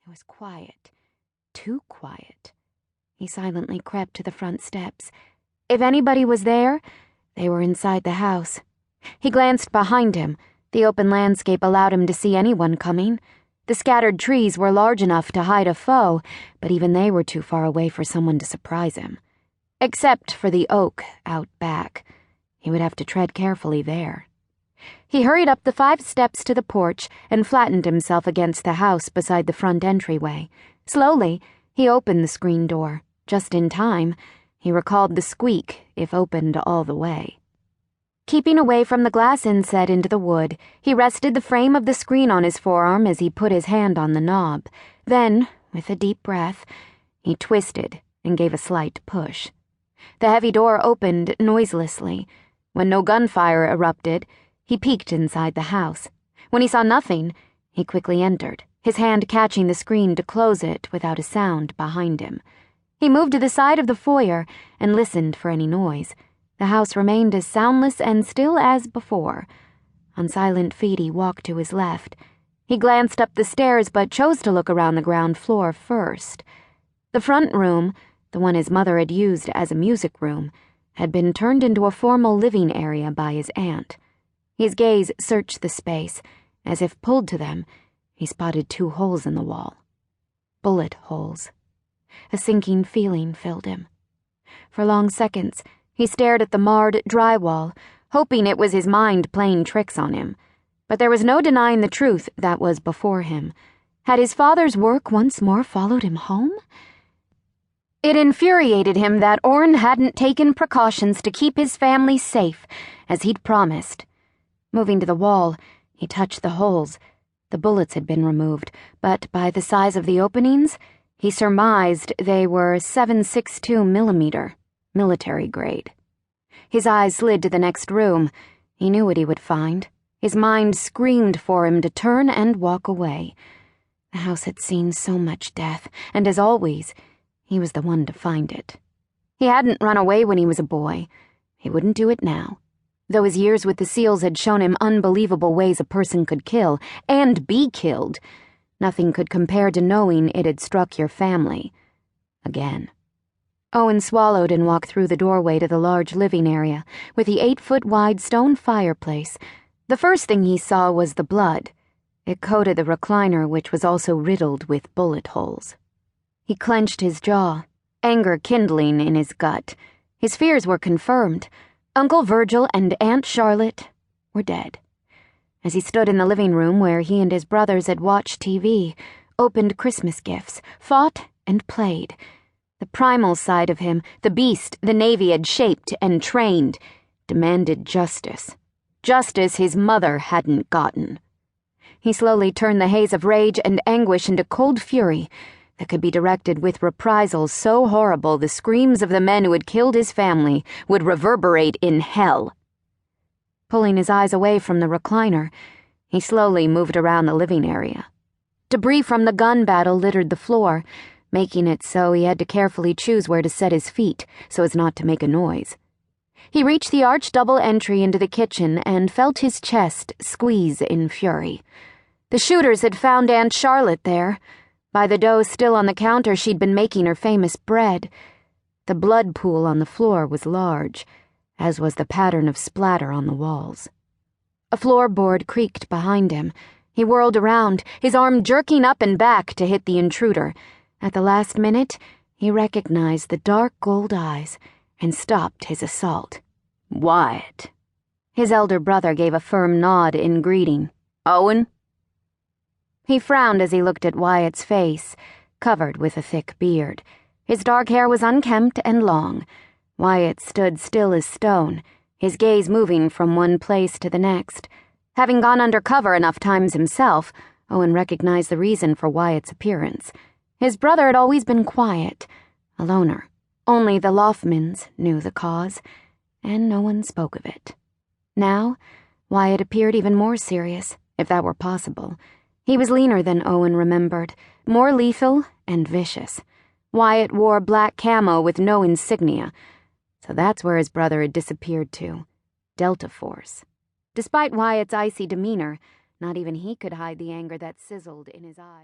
It was quiet. Too quiet. He silently crept to the front steps. If anybody was there, they were inside the house. He glanced behind him. The open landscape allowed him to see anyone coming. The scattered trees were large enough to hide a foe, but even they were too far away for someone to surprise him. Except for the oak out back. He would have to tread carefully there. He hurried up the 5 steps to the porch and flattened himself against the house beside the front entryway. Slowly, he opened the screen door. Just in time, he recalled the squeak if opened all the way. Keeping away from the glass inset into the wood, he rested the frame of the screen on his forearm as he put his hand on the knob. Then, with a deep breath, he twisted and gave a slight push. The heavy door opened noiselessly. When no gunfire erupted, he peeked inside the house. When he saw nothing, he quickly entered, his hand catching the screen to close it without a sound behind him. He moved to the side of the foyer and listened for any noise. The house remained as soundless and still as before. On silent feet, he walked to his left. He glanced up the stairs but chose to look around the ground floor first. The front room, the one his mother had used as a music room, had been turned into a formal living area by his aunt. His gaze searched the space. As if pulled to them, he spotted 2 holes in the wall. Bullet holes. A sinking feeling filled him. For long seconds, he stared at the marred drywall, hoping it was his mind playing tricks on him. But there was no denying the truth that was before him. Had his father's work once more followed him home? It infuriated him that Orrin hadn't taken precautions to keep his family safe, as he'd promised. Moving to the wall, he touched the holes. The bullets had been removed, but by the size of the openings, he surmised they were 7.62 millimeter, military grade. His eyes slid to the next room. He knew what he would find. His mind screamed for him to turn and walk away. The house had seen so much death, and as always, he was the one to find it. He hadn't run away when he was a boy. He wouldn't do it now. Though his years with the SEALs had shown him unbelievable ways a person could kill, and be killed, nothing could compare to knowing it had struck your family. Again. Owen swallowed and walked through the doorway to the large living area, with the 8-foot-wide stone fireplace. The first thing he saw was the blood. It coated the recliner, which was also riddled with bullet holes. He clenched his jaw, anger kindling in his gut. His fears were confirmed. Uncle Virgil and Aunt Charlotte were dead. As he stood in the living room where he and his brothers had watched TV, opened Christmas gifts, fought and played, the primal side of him, the beast the Navy had shaped and trained, demanded justice. Justice his mother hadn't gotten. He slowly turned the haze of rage and anguish into cold fury that could be directed with reprisals so horrible the screams of the men who had killed his family would reverberate in hell. Pulling his eyes away from the recliner, he slowly moved around the living area. Debris from the gun battle littered the floor, making it so he had to carefully choose where to set his feet so as not to make a noise. He reached the arched double entry into the kitchen and felt his chest squeeze in fury. The shooters had found Aunt Charlotte there. By the dough still on the counter, she'd been making her famous bread. The blood pool on the floor was large, as was the pattern of splatter on the walls. A floorboard creaked behind him. He whirled around, his arm jerking up and back to hit the intruder. At the last minute, he recognized the dark gold eyes and stopped his assault. "Wyatt." His elder brother gave a firm nod in greeting. "Owen?" He frowned as he looked at Wyatt's face, covered with a thick beard. His dark hair was unkempt and long. Wyatt stood still as stone, his gaze moving from one place to the next. Having gone undercover enough times himself, Owen recognized the reason for Wyatt's appearance. His brother had always been quiet, a loner. Only the Loughmans knew the cause, and no one spoke of it. Now, Wyatt appeared even more serious, if that were possible. He was leaner than Owen remembered, more lethal and vicious. Wyatt wore black camo with no insignia, so that's where his brother had disappeared to. Delta Force. Despite Wyatt's icy demeanor, not even he could hide the anger that sizzled in his eyes.